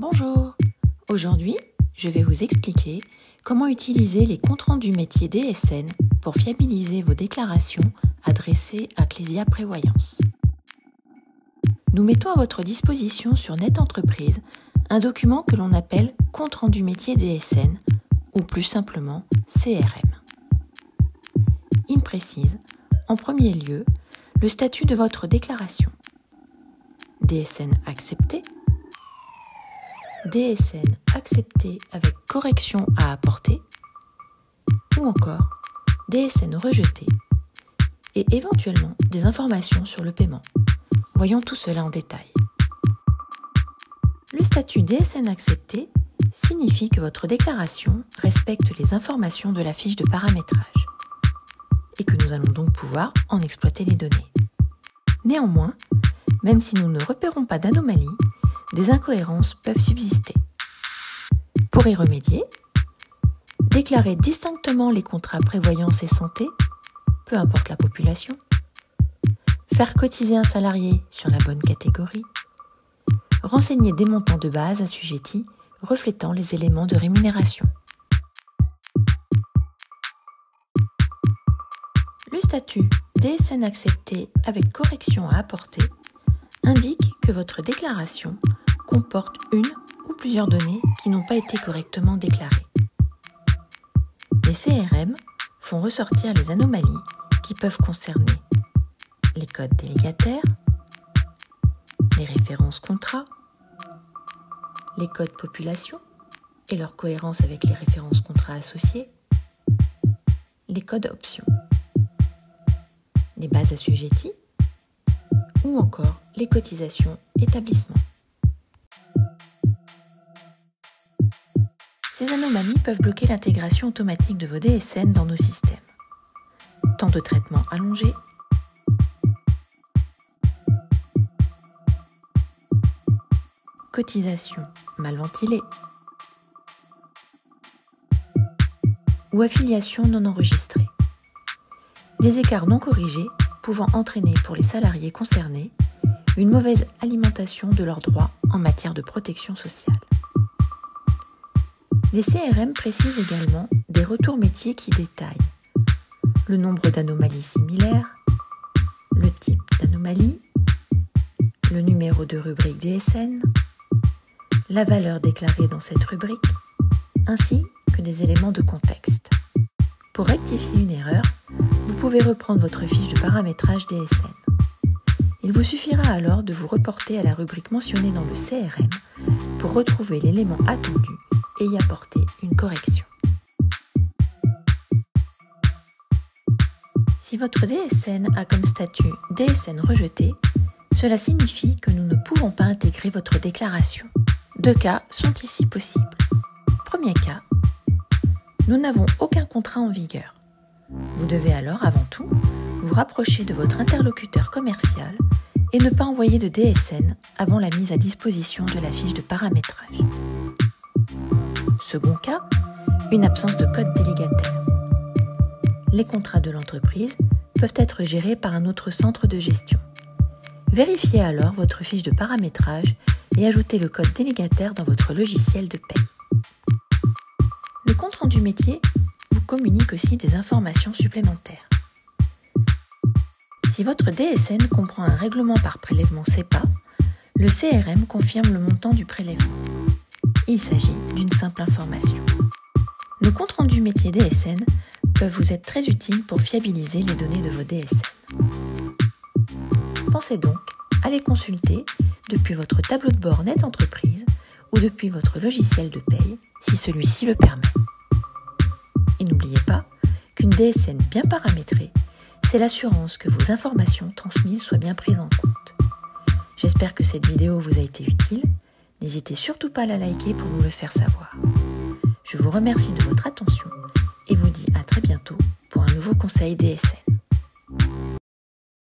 Bonjour, aujourd'hui je vais vous expliquer comment utiliser les comptes rendus métiers DSN pour fiabiliser vos déclarations adressées à Clésia Prévoyance. Nous mettons à votre disposition sur NetEntreprise un document que l'on appelle compte rendu métier DSN ou plus simplement CRM. Il précise en premier lieu le statut de votre déclaration. DSN accepté, DSN accepté avec correction à apporter, ou encore DSN rejeté, et éventuellement des informations sur le paiement. Voyons tout cela en détail. Le statut DSN accepté signifie que votre déclaration respecte les informations de la fiche de paramétrage et que nous allons donc pouvoir en exploiter les données. Néanmoins, même si nous ne repérons pas d'anomalies, des incohérences peuvent subsister. Pour y remédier, déclarer distinctement les contrats prévoyance et santé, peu importe la population, faire cotiser un salarié sur la bonne catégorie, renseigner des montants de base assujettis reflétant les éléments de rémunération. Le statut DSN accepté avec correction à apporter indique que votre déclaration comporte une ou plusieurs données qui n'ont pas été correctement déclarées. Les CRM font ressortir les anomalies qui peuvent concerner les codes délégataires, les références contrats, les codes population et leur cohérence avec les références contrats associées, les codes options, les bases assujetties ou encore les cotisations établissement. Ces anomalies peuvent bloquer l'intégration automatique de vos DSN dans nos systèmes. Temps de traitement allongé, cotisation mal ventilée ou affiliation non enregistrée. Les écarts non corrigés pouvant entraîner pour les salariés concernés une mauvaise alimentation de leurs droits en matière de protection sociale. Les CRM précisent également des retours métiers qui détaillent le nombre d'anomalies similaires, le type d'anomalie, le numéro de rubrique DSN, la valeur déclarée dans cette rubrique, ainsi que des éléments de contexte. Pour rectifier une erreur, vous pouvez reprendre votre fiche de paramétrage DSN. Il vous suffira alors de vous reporter à la rubrique mentionnée dans le CRM pour retrouver l'élément attendu et y apporter une correction. Si votre DSN a comme statut DSN rejeté, cela signifie que nous ne pouvons pas intégrer votre déclaration. Deux cas sont ici possibles. Premier cas, nous n'avons aucun contrat en vigueur. Vous devez alors avant tout vous rapprocher de votre interlocuteur commercial et ne pas envoyer de DSN avant la mise à disposition de la fiche de paramétrage. Second cas, une absence de code délégataire. Les contrats de l'entreprise peuvent être gérés par un autre centre de gestion. Vérifiez alors votre fiche de paramétrage et ajoutez le code délégataire dans votre logiciel de paie. Le compte rendu métier vous communique aussi des informations supplémentaires. Si votre DSN comprend un règlement par prélèvement CEPA, le CRM confirme le montant du prélèvement. Il s'agit d'une simple information. Nos comptes rendus métiers DSN peuvent vous être très utiles pour fiabiliser les données de vos DSN. Pensez donc à les consulter depuis votre tableau de bord NetEntreprise ou depuis votre logiciel de paye si celui-ci le permet. Et n'oubliez pas qu'une DSN bien paramétrée, c'est l'assurance que vos informations transmises soient bien prises en compte. J'espère que cette vidéo vous a été utile. N'hésitez surtout pas à la liker pour nous le faire savoir. Je vous remercie de votre attention et vous dis à très bientôt pour un nouveau conseil DSN.